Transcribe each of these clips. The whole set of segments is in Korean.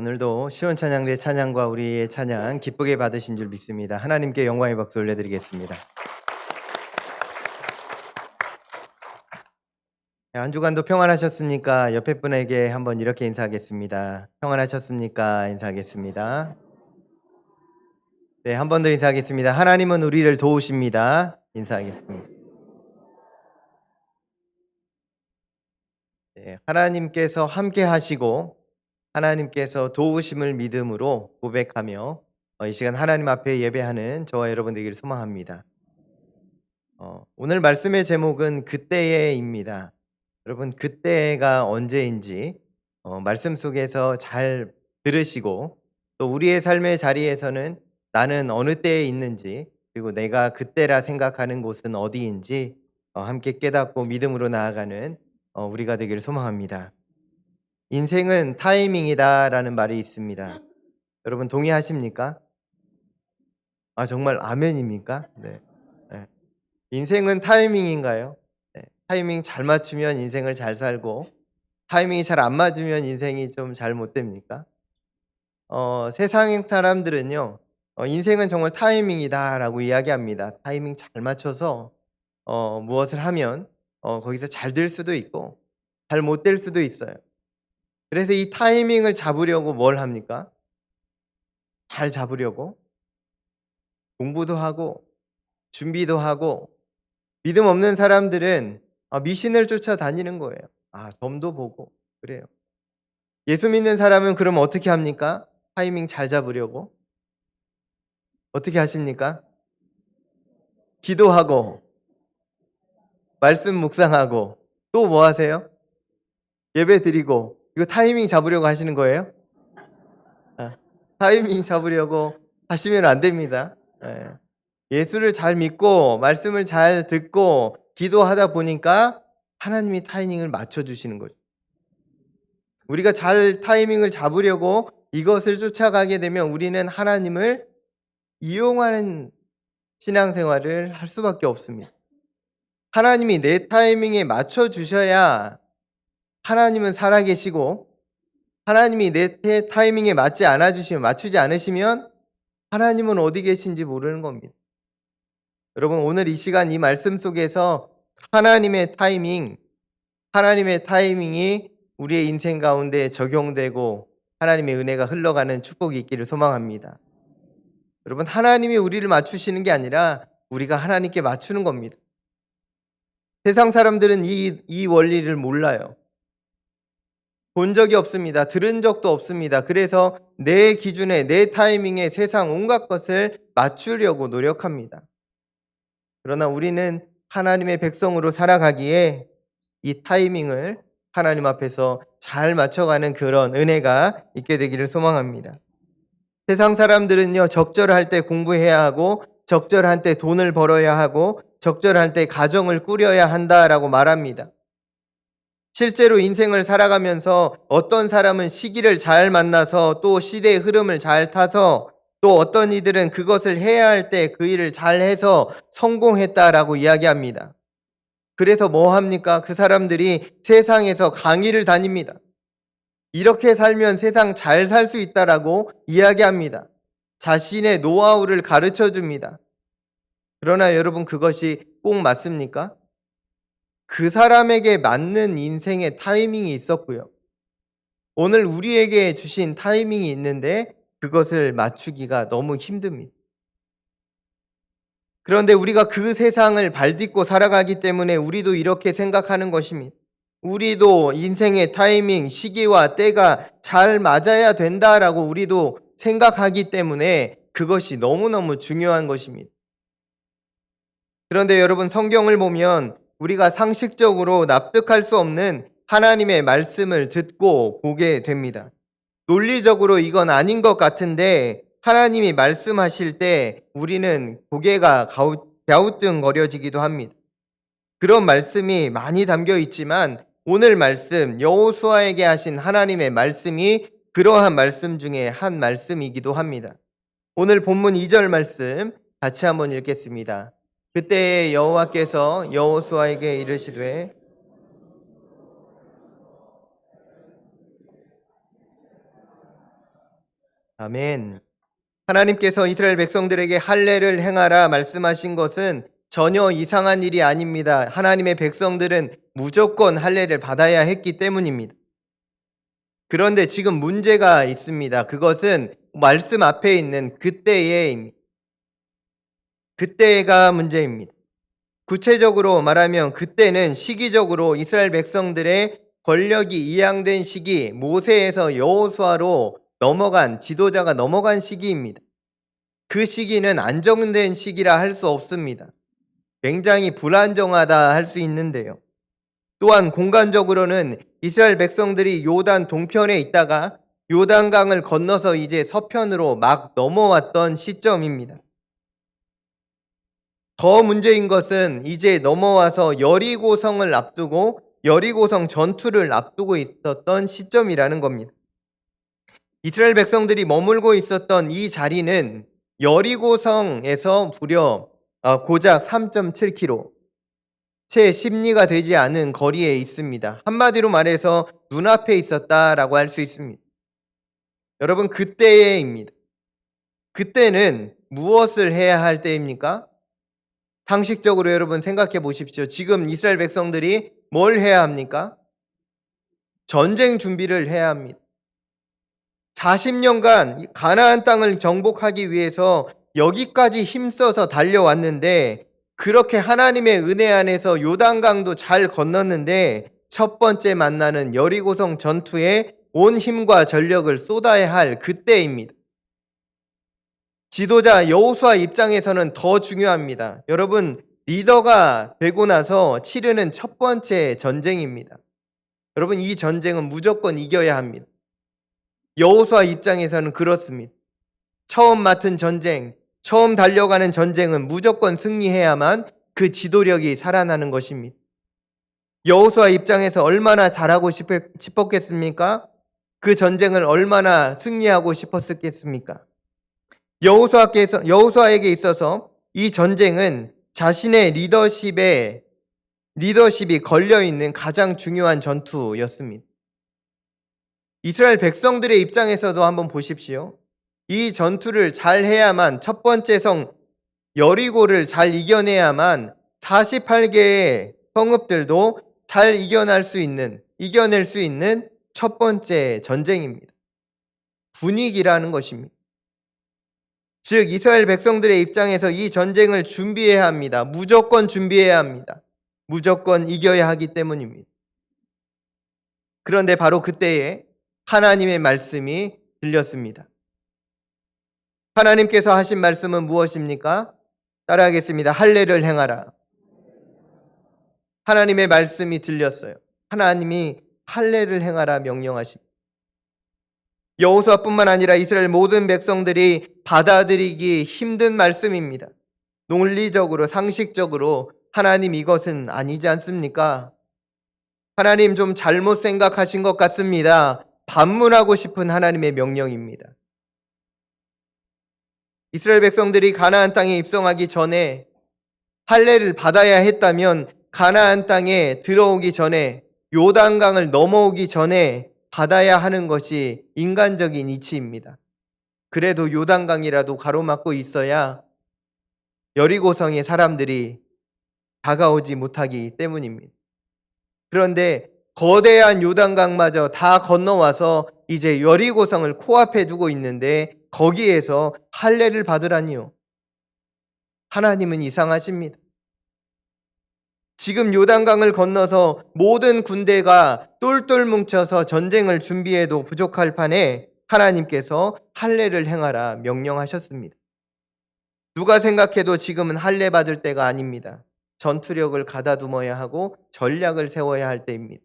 오늘도 시온찬양대 찬양과 우리의 찬양 기쁘게 받으신 줄 믿습니다. 하나님께 영광의 박수 올려드리겠습니다. 한 주간도 평안하셨습니까? 옆에 분에게 한번 이렇게 인사하겠습니다. 평안하셨습니까? 인사하겠습니다. 네, 한 번 더 인사하겠습니다. 하나님은 우리를 도우십니다. 인사하겠습니다. 네, 하나님께서 함께 하시고 하나님께서 도우심을 믿음으로 고백하며 이 시간 하나님 앞에 예배하는 저와 여러분 되기를 소망합니다. 오늘 말씀의 제목은 그때에입니다. 여러분 그때가 언제인지 말씀 속에서 잘 들으시고 또 우리의 삶의 자리에서는 나는 어느 때에 있는지 그리고 내가 그때라 생각하는 곳은 어디인지 함께 깨닫고 믿음으로 나아가는 우리가 되기를 소망합니다. 인생은 타이밍이다라는 말이 있습니다. 여러분 동의하십니까? 정말 아멘입니까? 네. 네. 인생은 타이밍인가요? 네. 타이밍 잘 맞추면 인생을 잘 살고 타이밍이 잘 안 맞으면 인생이 좀 잘못됩니까? 세상 사람들은요 인생은 정말 타이밍이다라고 이야기합니다. 타이밍 잘 맞춰서 무엇을 하면 거기서 잘 될 수도 있고 잘 못 될 수도 있어요. 그래서 이 타이밍을 잡으려고 뭘 합니까? 잘 잡으려고 공부도 하고 준비도 하고 믿음 없는 사람들은 미신을 쫓아다니는 거예요. 점도 보고 그래요. 예수 믿는 사람은 그럼 어떻게 합니까? 타이밍 잘 잡으려고 어떻게 하십니까? 기도하고 말씀 묵상하고 또 뭐 하세요? 예배 드리고. 이거 타이밍 잡으려고 하시는 거예요? 타이밍 잡으려고 하시면 안 됩니다. 예수를 잘 믿고 말씀을 잘 듣고 기도하다 보니까 하나님이 타이밍을 맞춰주시는 거죠. 우리가 잘 타이밍을 잡으려고 이것을 쫓아가게 되면 우리는 하나님을 이용하는 신앙생활을 할 수밖에 없습니다. 하나님이 내 타이밍에 맞춰주셔야 하나님은 살아계시고 하나님이 내 타이밍에 맞추지 않으시면 하나님은 어디 계신지 모르는 겁니다. 여러분 오늘 이 시간 이 말씀 속에서 하나님의 타이밍이 우리의 인생 가운데 적용되고 하나님의 은혜가 흘러가는 축복이 있기를 소망합니다. 여러분 하나님이 우리를 맞추시는 게 아니라 우리가 하나님께 맞추는 겁니다. 세상 사람들은 이 원리를 몰라요. 본 적이 없습니다. 들은 적도 없습니다. 그래서 내 기준에 내 타이밍에 세상 온갖 것을 맞추려고 노력합니다. 그러나 우리는 하나님의 백성으로 살아가기에 이 타이밍을 하나님 앞에서 잘 맞춰가는 그런 은혜가 있게 되기를 소망합니다. 세상 사람들은요 적절할 때 공부해야 하고 적절할 때 돈을 벌어야 하고 적절할 때 가정을 꾸려야 한다라고 말합니다. 실제로 인생을 살아가면서 어떤 사람은 시기를 잘 만나서 또 시대의 흐름을 잘 타서 또 어떤 이들은 그것을 해야 할 때 그 일을 잘 해서 성공했다라고 이야기합니다. 그래서 뭐 합니까? 그 사람들이 세상에서 강의를 다닙니다. 이렇게 살면 세상 잘 살 수 있다라고 이야기합니다. 자신의 노하우를 가르쳐 줍니다. 그러나 여러분 그것이 꼭 맞습니까? 그 사람에게 맞는 인생의 타이밍이 있었고요. 오늘 우리에게 주신 타이밍이 있는데 그것을 맞추기가 너무 힘듭니다. 그런데 우리가 그 세상을 발딛고 살아가기 때문에 우리도 이렇게 생각하는 것입니다. 우리도 인생의 타이밍, 시기와 때가 잘 맞아야 된다라고 우리도 생각하기 때문에 그것이 너무너무 중요한 것입니다. 그런데 여러분 성경을 보면 우리가 상식적으로 납득할 수 없는 하나님의 말씀을 듣고 보게 됩니다. 논리적으로 이건 아닌 것 같은데 하나님이 말씀하실 때 우리는 고개가 갸우뚱거려지기도 합니다. 그런 말씀이 많이 담겨 있지만 오늘 말씀 여호수아에게 하신 하나님의 말씀이 그러한 말씀 중에 한 말씀이기도 합니다. 오늘 본문 2절 말씀 같이 한번 읽겠습니다. 그때 여호와께서 여호수아에게 이르시되 아멘. 하나님께서 이스라엘 백성들에게 할례를 행하라 말씀하신 것은 전혀 이상한 일이 아닙니다. 하나님의 백성들은 무조건 할례를 받아야 했기 때문입니다. 그런데 지금 문제가 있습니다. 그것은 말씀 앞에 있는 그때가 문제입니다. 구체적으로 말하면 그때는 시기적으로 이스라엘 백성들의 권력이 이양된 시기, 모세에서 여호수아로 넘어간 지도자가 넘어간 시기입니다. 그 시기는 안정된 시기라 할 수 없습니다. 굉장히 불안정하다 할 수 있는데요. 또한 공간적으로는 이스라엘 백성들이 요단 동편에 있다가 요단강을 건너서 이제 서편으로 막 넘어왔던 시점입니다. 더 문제인 것은 이제 넘어와서 여리고성을 앞두고 여리고성 전투를 앞두고 있었던 시점이라는 겁니다. 이스라엘 백성들이 머물고 있었던 이 자리는 여리고성에서 고작 3.7km, 채 10리가 되지 않은 거리에 있습니다. 한마디로 말해서 눈앞에 있었다라고 할 수 있습니다. 여러분, 그때입니다. 그때는 무엇을 해야 할 때입니까? 상식적으로 여러분 생각해 보십시오. 지금 이스라엘 백성들이 뭘 해야 합니까? 전쟁 준비를 해야 합니다. 40년간 가나안 땅을 정복하기 위해서 여기까지 힘써서 달려왔는데, 그렇게 하나님의 은혜 안에서 요단강도 잘 건넜는데 첫 번째 만나는 여리고성 전투에 온 힘과 전력을 쏟아야 할 그때입니다. 지도자 여호수아 입장에서는 더 중요합니다. 여러분, 리더가 되고 나서 치르는 첫 번째 전쟁입니다. 여러분, 이 전쟁은 무조건 이겨야 합니다. 여호수아 입장에서는 그렇습니다. 처음 맡은 전쟁, 처음 달려가는 전쟁은 무조건 승리해야만 그 지도력이 살아나는 것입니다. 여호수아 입장에서 얼마나 잘하고 싶었겠습니까? 그 전쟁을 얼마나 승리하고 싶었겠습니까? 여호수아에게 있어서 이 전쟁은 자신의 리더십이 걸려있는 가장 중요한 전투였습니다. 이스라엘 백성들의 입장에서도 한번 보십시오. 이 전투를 잘 해야만, 첫 번째 성 여리고를 잘 이겨내야만 48개의 성읍들도 잘 이겨낼 수 있는 첫 번째 전쟁입니다. 분위기라는 것입니다. 즉, 이스라엘 백성들의 입장에서 이 전쟁을 준비해야 합니다. 무조건 준비해야 합니다. 무조건 이겨야 하기 때문입니다. 그런데 바로 그때에 하나님의 말씀이 들렸습니다. 하나님께서 하신 말씀은 무엇입니까? 따라하겠습니다. 할례를 행하라. 하나님의 말씀이 들렸어요. 하나님이 할례를 행하라 명령하십니다. 여호수아뿐만 아니라 이스라엘 모든 백성들이 받아들이기 힘든 말씀입니다. 논리적으로, 상식적으로 하나님, 이것은 아니지 않습니까? 하나님, 좀 잘못 생각하신 것 같습니다. 반문하고 싶은 하나님의 명령입니다. 이스라엘 백성들이 가나안 땅에 입성하기 전에 할례를 받아야 했다면 가나안 땅에 들어오기 전에, 요단강을 넘어오기 전에 받아야 하는 것이 인간적인 이치입니다. 그래도 요단강이라도 가로막고 있어야 여리고성의 사람들이 다가오지 못하기 때문입니다. 그런데 거대한 요단강마저 다 건너와서 이제 여리고성을 코앞에 두고 있는데 거기에서 할례를 받으라니요. 하나님은 이상하십니다. 지금 요단강을 건너서 모든 군대가 똘똘 뭉쳐서 전쟁을 준비해도 부족할 판에 하나님께서 할례를 행하라 명령하셨습니다. 누가 생각해도 지금은 할례 받을 때가 아닙니다. 전투력을 가다듬어야 하고 전략을 세워야 할 때입니다.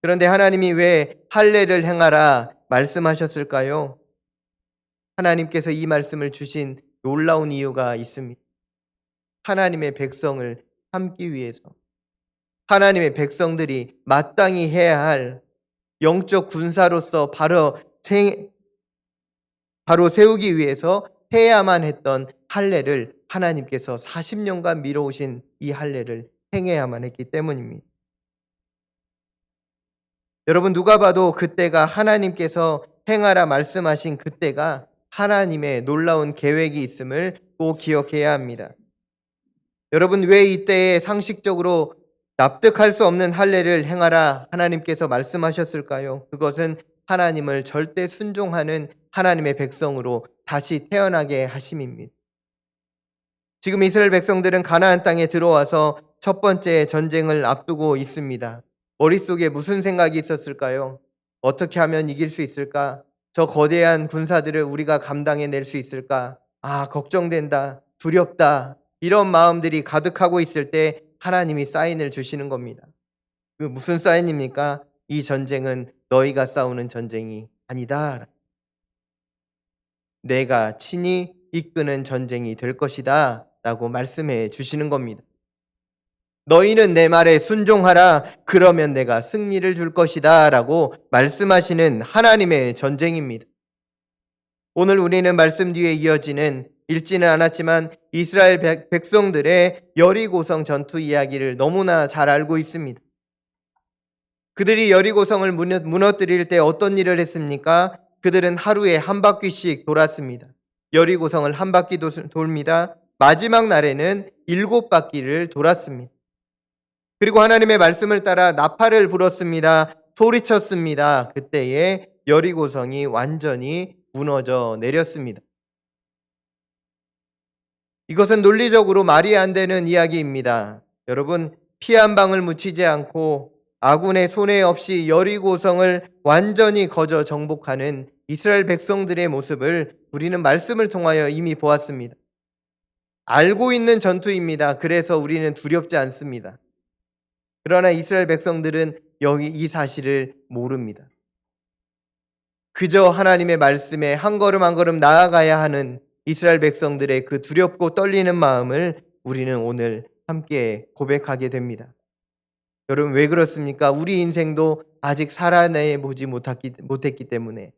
그런데 하나님이 왜 할례를 행하라 말씀하셨을까요? 하나님께서 이 말씀을 주신 놀라운 이유가 있습니다. 하나님의 백성을 삼기 위해서, 하나님의 백성들이 마땅히 해야 할 영적 군사로서 바로 세우기 위해서 해야만 했던 할례를 하나님께서 40년간 미뤄오신 이 할례를 행해야만 했기 때문입니다. 여러분, 누가 봐도 그때가 하나님께서 행하라 말씀하신 그때가 하나님의 놀라운 계획이 있음을 꼭 기억해야 합니다. 여러분, 왜 이때에 상식적으로 납득할 수 없는 할례를 행하라 하나님께서 말씀하셨을까요? 그것은 하나님을 절대 순종하는 하나님의 백성으로 다시 태어나게 하심입니다. 지금 이스라엘 백성들은 가나안 땅에 들어와서 첫 번째 전쟁을 앞두고 있습니다. 머릿속에 무슨 생각이 있었을까요? 어떻게 하면 이길 수 있을까? 저 거대한 군사들을 우리가 감당해낼 수 있을까? 아, 걱정된다. 두렵다. 이런 마음들이 가득하고 있을 때 하나님이 사인을 주시는 겁니다. 그 무슨 사인입니까? 이 전쟁은 너희가 싸우는 전쟁이 아니다. 내가 친히 이끄는 전쟁이 될 것이다 라고 말씀해 주시는 겁니다. 너희는 내 말에 순종하라. 그러면 내가 승리를 줄 것이다 라고 말씀하시는 하나님의 전쟁입니다. 오늘 우리는 말씀 뒤에 이어지는 읽지는 않았지만 이스라엘 백성들의 여리고성 전투 이야기를 너무나 잘 알고 있습니다. 그들이 여리고성을 무너뜨릴 때 어떤 일을 했습니까? 그들은 하루에 한 바퀴씩 돌았습니다. 여리고성을 한 바퀴 돕니다. 마지막 날에는 7바퀴를 돌았습니다. 그리고 하나님의 말씀을 따라 나팔을 불었습니다. 소리쳤습니다. 그때에 여리고성이 완전히 무너져 내렸습니다. 이것은 논리적으로 말이 안 되는 이야기입니다. 여러분, 피 한 방울 묻히지 않고 아군의 손해 없이 여리고성을 완전히 거저 정복하는 이스라엘 백성들의 모습을 우리는 말씀을 통하여 이미 보았습니다. 알고 있는 전투입니다. 그래서 우리는 두렵지 않습니다. 그러나 이스라엘 백성들은 이 사실을 모릅니다. 그저 하나님의 말씀에 한 걸음 한 걸음 나아가야 하는 이스라엘 백성들의 그 두렵고 떨리는 마음을 우리는 오늘 함께 고백하게 됩니다. 여러분, 왜 그렇습니까? 우리 인생도 아직 살아내보지 못했기 때문에,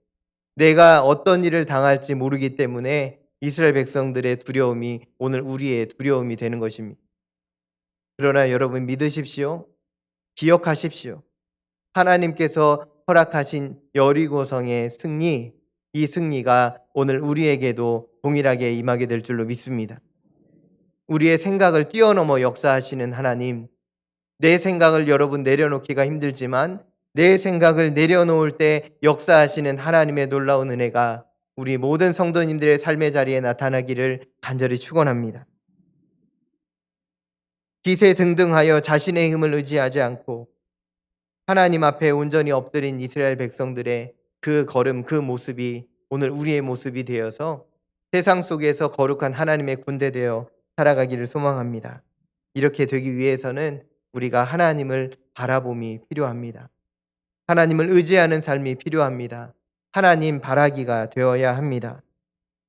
내가 어떤 일을 당할지 모르기 때문에 이스라엘 백성들의 두려움이 오늘 우리의 두려움이 되는 것입니다. 그러나 여러분, 믿으십시오. 기억하십시오. 하나님께서 허락하신 여리고성의 승리, 이 승리가 오늘 우리에게도 동일하게 임하게 될 줄로 믿습니다. 우리의 생각을 뛰어넘어 역사하시는 하나님, 내 생각을 여러분 내려놓기가 힘들지만 내 생각을 내려놓을 때 역사하시는 하나님의 놀라운 은혜가 우리 모든 성도님들의 삶의 자리에 나타나기를 간절히 축원합니다. 기세등등하여 자신의 힘을 의지하지 않고 하나님 앞에 온전히 엎드린 이스라엘 백성들의 그 걸음, 그 모습이 오늘 우리의 모습이 되어서 세상 속에서 거룩한 하나님의 군대 되어 살아가기를 소망합니다. 이렇게 되기 위해서는 우리가 하나님을 바라봄이 필요합니다. 하나님을 의지하는 삶이 필요합니다. 하나님 바라기가 되어야 합니다.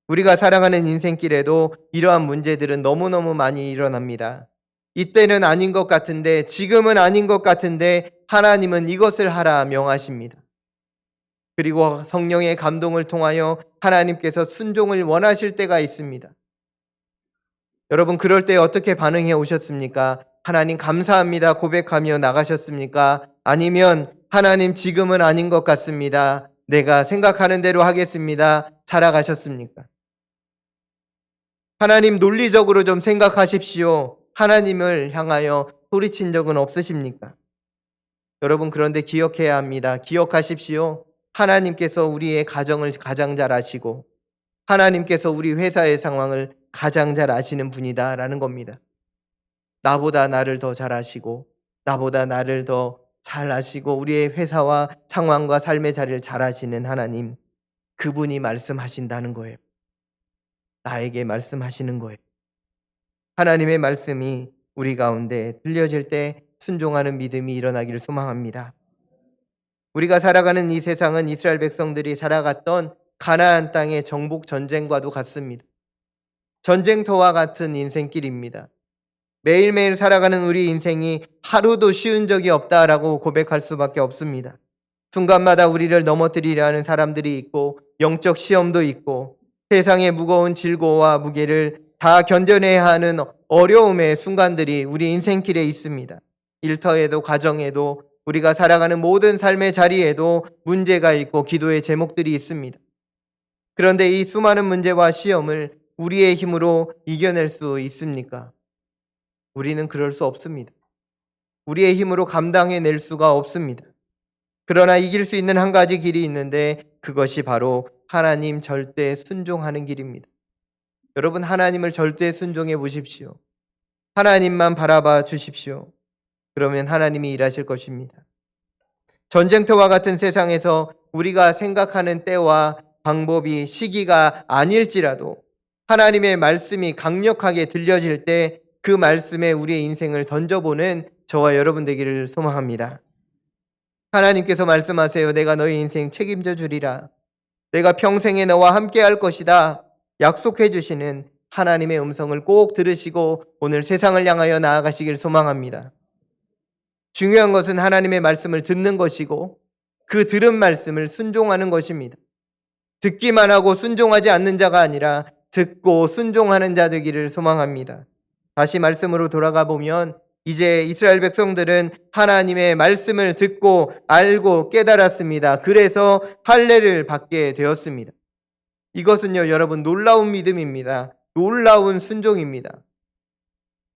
우리가 살아가는 인생길에도 이러한 문제들은 너무너무 많이 일어납니다. 이때는 아닌 것 같은데, 지금은 아닌 것 같은데 하나님은 이것을 하라 명하십니다. 그리고 성령의 감동을 통하여 하나님께서 순종을 원하실 때가 있습니다. 여러분, 그럴 때 어떻게 반응해 오셨습니까? 하나님 감사합니다 고백하며 나가셨습니까? 아니면 하나님 지금은 아닌 것 같습니다. 내가 생각하는 대로 하겠습니다. 살아가셨습니까? 하나님 논리적으로 좀 생각하십시오. 하나님을 향하여 소리친 적은 없으십니까? 여러분, 그런데 기억해야 합니다. 기억하십시오. 하나님께서 우리의 가정을 가장 잘 아시고 하나님께서 우리 회사의 상황을 가장 잘 아시는 분이다라는 겁니다. 나보다 나를 더 잘 아시고 나보다 나를 더 잘 아시고 우리의 회사와 상황과 삶의 자리를 잘 아시는 하나님, 그분이 말씀하신다는 거예요. 나에게 말씀하시는 거예요. 하나님의 말씀이 우리 가운데 들려질 때 순종하는 믿음이 일어나기를 소망합니다. 우리가 살아가는 이 세상은 이스라엘 백성들이 살아갔던 가나안 땅의 정복 전쟁과도 같습니다. 전쟁터와 같은 인생길입니다. 매일매일 살아가는 우리 인생이 하루도 쉬운 적이 없다라고 고백할 수밖에 없습니다. 순간마다 우리를 넘어뜨리려 하는 사람들이 있고 영적 시험도 있고 세상의 무거운 질고와 무게를 다 견뎌내야 하는 어려움의 순간들이 우리 인생길에 있습니다. 일터에도 가정에도 우리가 살아가는 모든 삶의 자리에도 문제가 있고 기도의 제목들이 있습니다. 그런데 이 수많은 문제와 시험을 우리의 힘으로 이겨낼 수 있습니까? 우리는 그럴 수 없습니다. 우리의 힘으로 감당해낼 수가 없습니다. 그러나 이길 수 있는 한 가지 길이 있는데 그것이 바로 하나님 절대 순종하는 길입니다. 여러분, 하나님을 절대 순종해 보십시오. 하나님만 바라봐 주십시오. 그러면 하나님이 일하실 것입니다. 전쟁터와 같은 세상에서 우리가 생각하는 때와 방법이 시기가 아닐지라도 하나님의 말씀이 강력하게 들려질 때 그 말씀에 우리의 인생을 던져보는 저와 여러분 되기를 소망합니다. 하나님께서 말씀하세요. 내가 너의 인생 책임져 주리라. 내가 평생에 너와 함께 할 것이다. 약속해 주시는 하나님의 음성을 꼭 들으시고 오늘 세상을 향하여 나아가시길 소망합니다. 중요한 것은 하나님의 말씀을 듣는 것이고 그 들은 말씀을 순종하는 것입니다. 듣기만 하고 순종하지 않는 자가 아니라 듣고 순종하는 자 되기를 소망합니다. 다시 말씀으로 돌아가 보면 이제 이스라엘 백성들은 하나님의 말씀을 듣고 알고 깨달았습니다. 그래서 할례를 받게 되었습니다. 이것은요, 여러분, 놀라운 믿음입니다. 놀라운 순종입니다.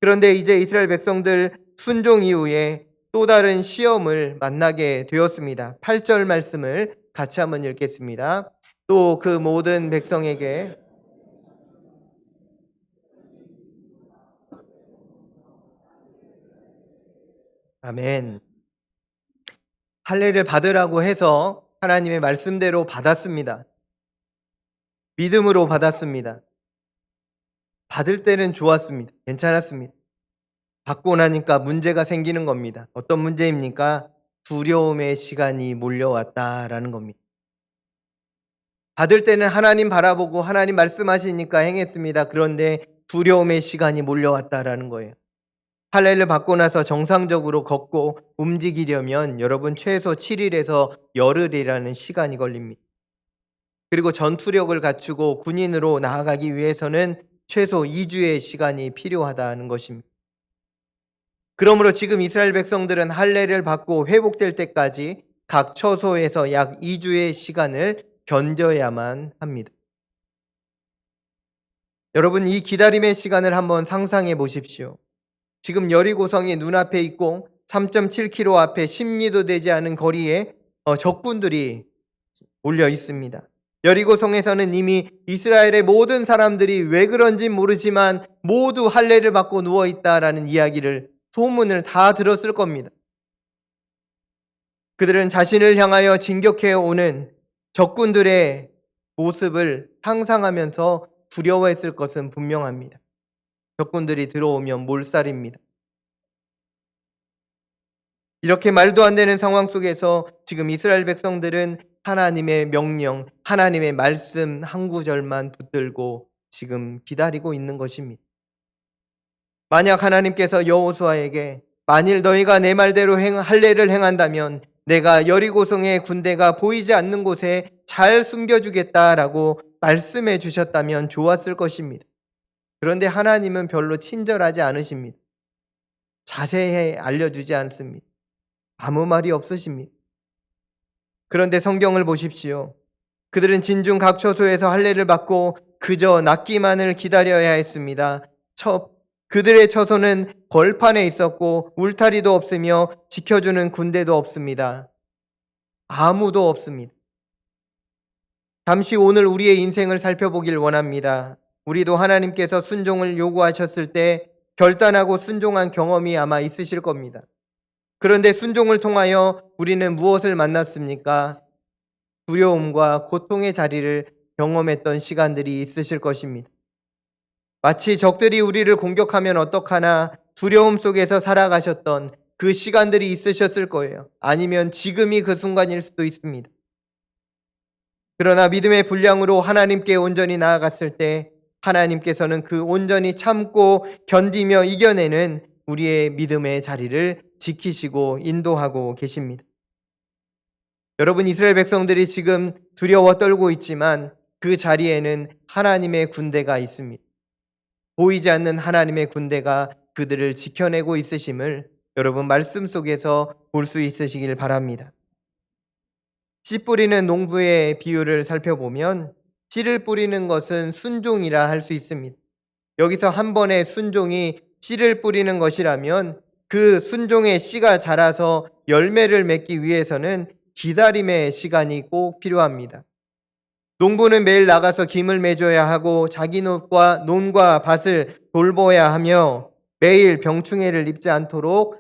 그런데 이제 이스라엘 백성들 순종 이후에 또 다른 시험을 만나게 되었습니다. 8절 말씀을 같이 한번 읽겠습니다. 또 그 모든 백성에게 아멘. 할례를 받으라고 해서 하나님의 말씀대로 받았습니다. 믿음으로 받았습니다. 받을 때는 좋았습니다. 괜찮았습니다. 받고 나니까 문제가 생기는 겁니다. 어떤 문제입니까? 두려움의 시간이 몰려왔다라는 겁니다. 받을 때는 하나님 바라보고 하나님 말씀하시니까 행했습니다. 그런데 두려움의 시간이 몰려왔다라는 거예요. 할례를 받고 나서 정상적으로 걷고 움직이려면 여러분 최소 7일에서 열흘이라는 시간이 걸립니다. 그리고 전투력을 갖추고 군인으로 나아가기 위해서는 최소 2주의 시간이 필요하다는 것입니다. 그러므로 지금 이스라엘 백성들은 할례를 받고 회복될 때까지 각 처소에서 약 2주의 시간을 견뎌야만 합니다. 여러분, 이 기다림의 시간을 한번 상상해 보십시오. 지금 여리고성이 눈앞에 있고 3.7km 앞에 십리도 되지 않은 거리에 적군들이 몰려 있습니다. 여리고성에서는 이미 이스라엘의 모든 사람들이 왜 그런지 모르지만 모두 할례를 받고 누워 있다라는 이야기를 소문을 다 들었을 겁니다. 그들은 자신을 향하여 진격해 오는 적군들의 모습을 상상하면서 두려워했을 것은 분명합니다. 적군들이 들어오면 몰살입니다. 이렇게 말도 안 되는 상황 속에서 지금 이스라엘 백성들은 하나님의 명령, 하나님의 말씀 한 구절만 붙들고 지금 기다리고 있는 것입니다. 만약 하나님께서 여호수아에게 만일 너희가 내 말대로 할례를 행한다면 내가 여리고성의 군대가 보이지 않는 곳에 잘 숨겨주겠다라고 말씀해 주셨다면 좋았을 것입니다. 그런데 하나님은 별로 친절하지 않으십니다. 자세히 알려주지 않습니다. 아무 말이 없으십니다. 그런데 성경을 보십시오. 그들은 진중 각 처소에서 할례를 받고 그저 낫기만을 기다려야 했습니다. 그들의 처소는 벌판에 있었고 울타리도 없으며 지켜주는 군대도 없습니다. 아무도 없습니다. 잠시 오늘 우리의 인생을 살펴보길 원합니다. 우리도 하나님께서 순종을 요구하셨을 때 결단하고 순종한 경험이 아마 있으실 겁니다. 그런데 순종을 통하여 우리는 무엇을 만났습니까? 두려움과 고통의 자리를 경험했던 시간들이 있으실 것입니다. 마치 적들이 우리를 공격하면 어떡하나 두려움 속에서 살아가셨던 그 시간들이 있으셨을 거예요. 아니면 지금이 그 순간일 수도 있습니다. 그러나 믿음의 분량으로 하나님께 온전히 나아갔을 때 하나님께서는 그 온전히 참고 견디며 이겨내는 우리의 믿음의 자리를 지키시고 인도하고 계십니다. 여러분, 이스라엘 백성들이 지금 두려워 떨고 있지만 그 자리에는 하나님의 군대가 있습니다. 보이지 않는 하나님의 군대가 그들을 지켜내고 있으심을 여러분 말씀 속에서 볼 수 있으시길 바랍니다. 씨 뿌리는 농부의 비유를 살펴보면 씨를 뿌리는 것은 순종이라 할 수 있습니다. 여기서 한 번의 순종이 씨를 뿌리는 것이라면 그 순종의 씨가 자라서 열매를 맺기 위해서는 기다림의 시간이 꼭 필요합니다. 농부는 매일 나가서 김을 매줘야 하고 자기 논과 밭을 돌보아야 하며 매일 병충해를 입지 않도록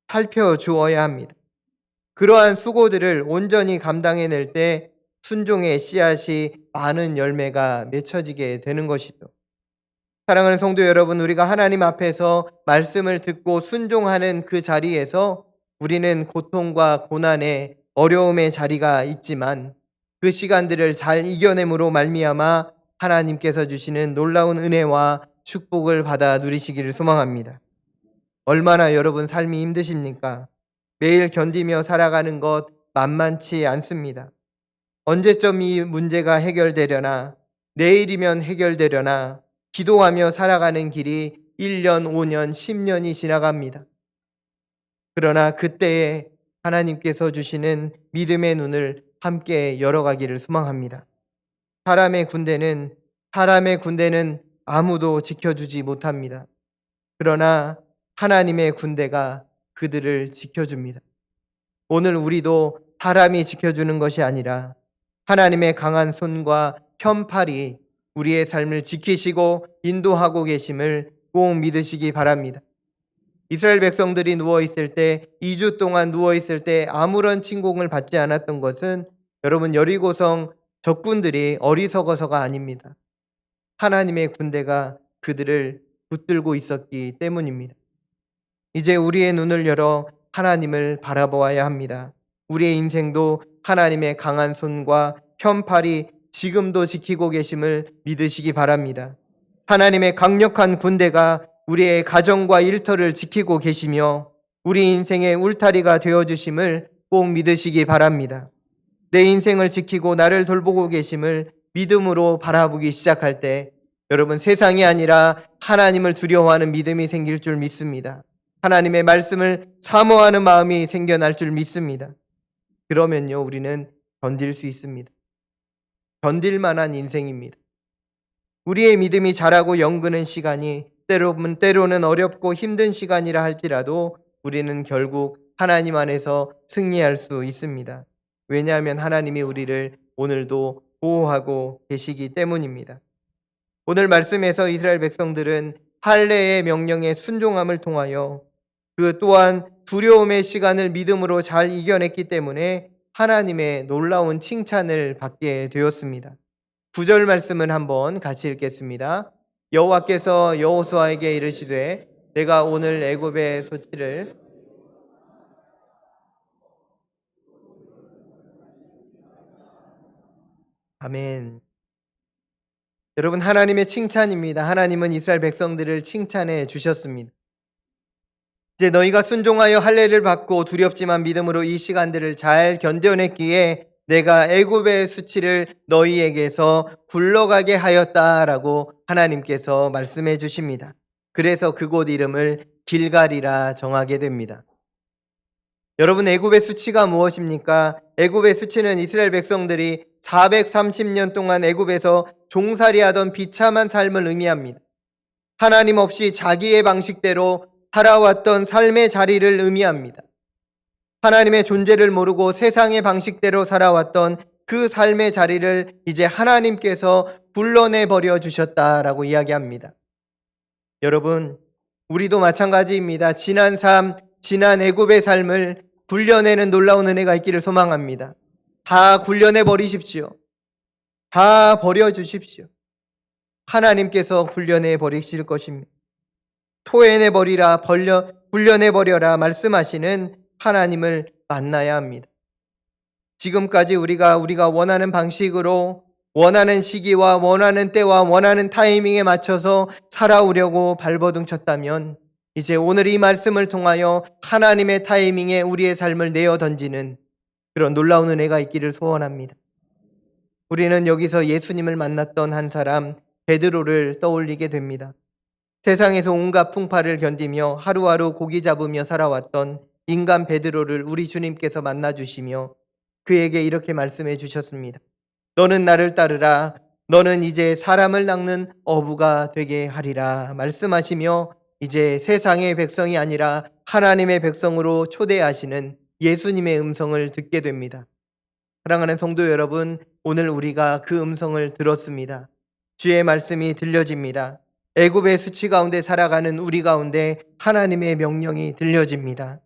살펴주어야 합니다. 그러한 수고들을 온전히 감당해낼 때 순종의 씨앗이 많은 열매가 맺혀지게 되는 것이죠. 사랑하는 성도 여러분, 우리가 하나님 앞에서 말씀을 듣고 순종하는 그 자리에서 우리는 고통과 고난의 어려움의 자리가 있지만 그 시간들을 잘 이겨냄으로 말미암아 하나님께서 주시는 놀라운 은혜와 축복을 받아 누리시기를 소망합니다. 얼마나 여러분 삶이 힘드십니까? 매일 견디며 살아가는 것 만만치 않습니다. 언제쯤 이 문제가 해결되려나, 내일이면 해결되려나 기도하며 살아가는 길이 1년, 5년, 10년이 지나갑니다. 그러나 그때에 하나님께서 주시는 믿음의 눈을 함께 열어가기를 소망합니다. 사람의 군대는 아무도 지켜주지 못합니다. 그러나 하나님의 군대가 그들을 지켜줍니다. 오늘 우리도 사람이 지켜주는 것이 아니라 하나님의 강한 손과 편팔이 우리의 삶을 지키시고 인도하고 계심을 꼭 믿으시기 바랍니다. 이스라엘 백성들이 누워있을 때, 2주 동안 누워있을 때 아무런 침공을 받지 않았던 것은 여러분 여리고성 적군들이 어리석어서가 아닙니다. 하나님의 군대가 그들을 붙들고 있었기 때문입니다. 이제 우리의 눈을 열어 하나님을 바라보아야 합니다. 우리의 인생도 하나님의 강한 손과 편팔이 지금도 지키고 계심을 믿으시기 바랍니다. 하나님의 강력한 군대가 우리의 가정과 일터를 지키고 계시며 우리 인생의 울타리가 되어주심을 꼭 믿으시기 바랍니다. 내 인생을 지키고 나를 돌보고 계심을 믿음으로 바라보기 시작할 때 여러분 세상이 아니라 하나님을 두려워하는 믿음이 생길 줄 믿습니다. 하나님의 말씀을 사모하는 마음이 생겨날 줄 믿습니다. 그러면요 우리는 견딜 수 있습니다. 견딜 만한 인생입니다. 우리의 믿음이 자라고 연그는 시간이 때로는 어렵고 힘든 시간이라 할지라도 우리는 결국 하나님 안에서 승리할 수 있습니다. 왜냐하면 하나님이 우리를 오늘도 보호하고 계시기 때문입니다. 오늘 말씀에서 이스라엘 백성들은 할례의 명령에 순종함을 통하여 그 또한 두려움의 시간을 믿음으로 잘 이겨냈기 때문에 하나님의 놀라운 칭찬을 받게 되었습니다. 9절 말씀을 한번 같이 읽겠습니다. 여호와께서 여호수아에게 이르시되 내가 오늘 애굽의 소치를 아멘. 여러분 하나님의 칭찬입니다. 하나님은 이스라엘 백성들을 칭찬해 주셨습니다. 이제 너희가 순종하여 할례를 받고 두렵지만 믿음으로 이 시간들을 잘 견뎌냈기에 내가 애굽의 수치를 너희에게서 굴러가게 하였다라고 하나님께서 말씀해 주십니다. 그래서 그곳 이름을 길갈이라 정하게 됩니다. 여러분 애굽의 수치가 무엇입니까? 애굽의 수치는 이스라엘 백성들이 430년 동안 애굽에서 종살이하던 비참한 삶을 의미합니다. 하나님 없이 자기의 방식대로 살아왔던 삶의 자리를 의미합니다. 하나님의 존재를 모르고 세상의 방식대로 살아왔던 그 삶의 자리를 이제 하나님께서 불러내버려 주셨다라고 이야기합니다. 여러분, 우리도 마찬가지입니다. 지난 삶, 지난 애굽의 삶을 굴려내는 놀라운 은혜가 있기를 소망합니다. 다 굴려내 버리십시오. 다 버려주십시오. 하나님께서 굴려내 버리실 것입니다. 토해내 버리라, 굴려내 버려라 말씀하시는 하나님을 만나야 합니다. 지금까지 우리가 원하는 방식으로 원하는 시기와 원하는 때와 원하는 타이밍에 맞춰서 살아오려고 발버둥쳤다면 이제 오늘 이 말씀을 통하여 하나님의 타이밍에 우리의 삶을 내어 던지는 그런 놀라운 은혜가 있기를 소원합니다. 우리는 여기서 예수님을 만났던 한 사람 베드로를 떠올리게 됩니다. 세상에서 온갖 풍파를 견디며 하루하루 고기 잡으며 살아왔던 인간 베드로를 우리 주님께서 만나주시며 그에게 이렇게 말씀해 주셨습니다. 너는 나를 따르라. 너는 이제 사람을 낚는 어부가 되게 하리라 말씀하시며 이제 세상의 백성이 아니라 하나님의 백성으로 초대하시는 예수님의 음성을 듣게 됩니다. 사랑하는 성도 여러분, 오늘 우리가 그 음성을 들었습니다. 주의 말씀이 들려집니다. 애굽의 수치 가운데 살아가는 우리 가운데 하나님의 명령이 들려집니다.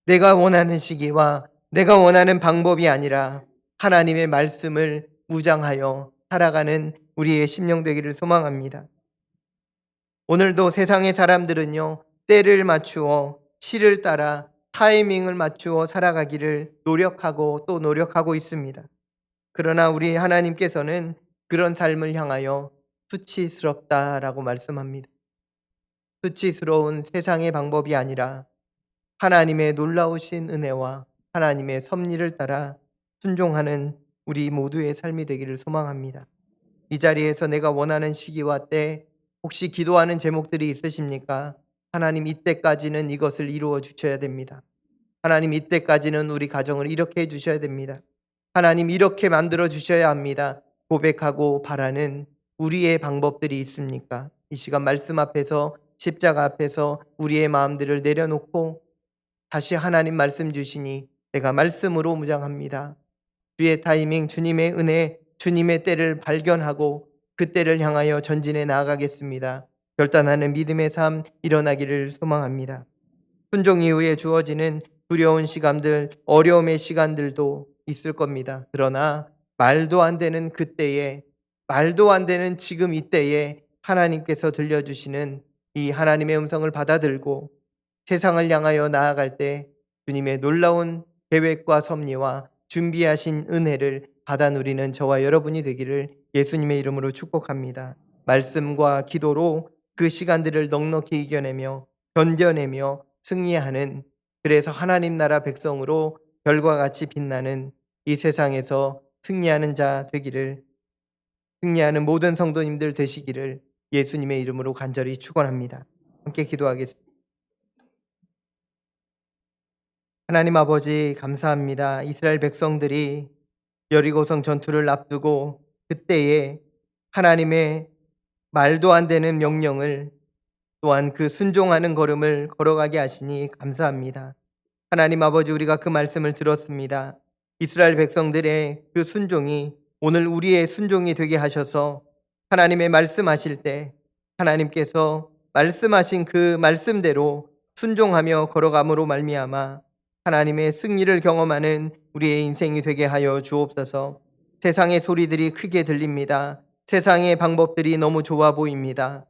내가 원하는 시기와 내가 원하는 방법이 아니라 하나님의 말씀을 무장하여 살아가는 우리의 심령 되기를 소망합니다. 오늘도 세상의 사람들은요, 때를 맞추어 시를 따라 타이밍을 맞추어 살아가기를 노력하고 또 노력하고 있습니다. 그러나 우리 하나님께서는 그런 삶을 향하여 수치스럽다라고 말씀합니다. 수치스러운 세상의 방법이 아니라 하나님의 놀라우신 은혜와 하나님의 섭리를 따라 순종하는 우리 모두의 삶이 되기를 소망합니다. 이 자리에서 내가 원하는 시기와 때 혹시 기도하는 제목들이 있으십니까? 하나님 이때까지는 이것을 이루어 주셔야 됩니다. 하나님 이때까지는 우리 가정을 이렇게 해주셔야 됩니다. 하나님 이렇게 만들어 주셔야 합니다. 고백하고 바라는 우리의 방법들이 있습니까? 이 시간 말씀 앞에서 십자가 앞에서 우리의 마음들을 내려놓고 다시 하나님 말씀 주시니 내가 말씀으로 무장합니다. 주의 타이밍, 주님의 은혜, 주님의 때를 발견하고 그 때를 향하여 전진해 나아가겠습니다. 결단하는 믿음의 삶 일어나기를 소망합니다. 순종 이후에 주어지는 두려운 시간들, 어려움의 시간들도 있을 겁니다. 그러나 말도 안 되는 그때에, 말도 안 되는 지금 이때에 하나님께서 들려주시는 이 하나님의 음성을 받아들고 세상을 향하여 나아갈 때 주님의 놀라운 계획과 섭리와 준비하신 은혜를 받아 누리는 저와 여러분이 되기를 예수님의 이름으로 축복합니다. 말씀과 기도로 그 시간들을 넉넉히 이겨내며 견뎌내며 승리하는, 그래서 하나님 나라 백성으로 별과 같이 빛나는 이 세상에서 승리하는 자 되기를, 승리하는 모든 성도님들 되시기를 예수님의 이름으로 간절히 축원합니다. 함께 기도하겠습니다. 하나님 아버지 감사합니다. 이스라엘 백성들이 여리고성 전투를 앞두고 그때에 하나님의 말도 안 되는 명령을 또한 그 순종하는 걸음을 걸어가게 하시니 감사합니다. 하나님 아버지 우리가 그 말씀을 들었습니다. 이스라엘 백성들의 그 순종이 오늘 우리의 순종이 되게 하셔서 하나님의 말씀하실 때 하나님께서 말씀하신 그 말씀대로 순종하며 걸어감으로 말미암아 하나님의 승리를 경험하는 우리의 인생이 되게 하여 주옵소서. 세상의 소리들이 크게 들립니다. 세상의 방법들이 너무 좋아 보입니다.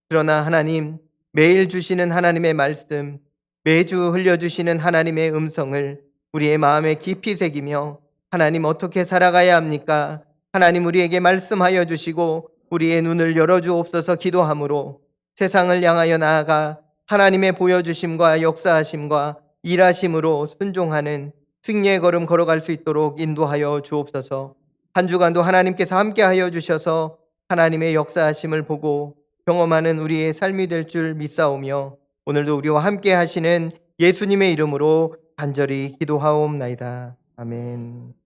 그러나 하나님, 매일 주시는 하나님의 말씀, 매주 흘려주시는 하나님의 음성을 우리의 마음에 깊이 새기며 하나님 어떻게 살아가야 합니까? 하나님 우리에게 말씀하여 주시고 우리의 눈을 열어주옵소서 기도함으로 세상을 향하여 나아가 하나님의 보여주심과 역사하심과 일하심으로 순종하는 승리의 걸음 걸어갈 수 있도록 인도하여 주옵소서. 한 주간도 하나님께서 함께하여 주셔서 하나님의 역사하심을 보고 경험하는 우리의 삶이 될 줄 믿사오며 오늘도 우리와 함께 하시는 예수님의 이름으로 간절히 기도하옵나이다. 아멘.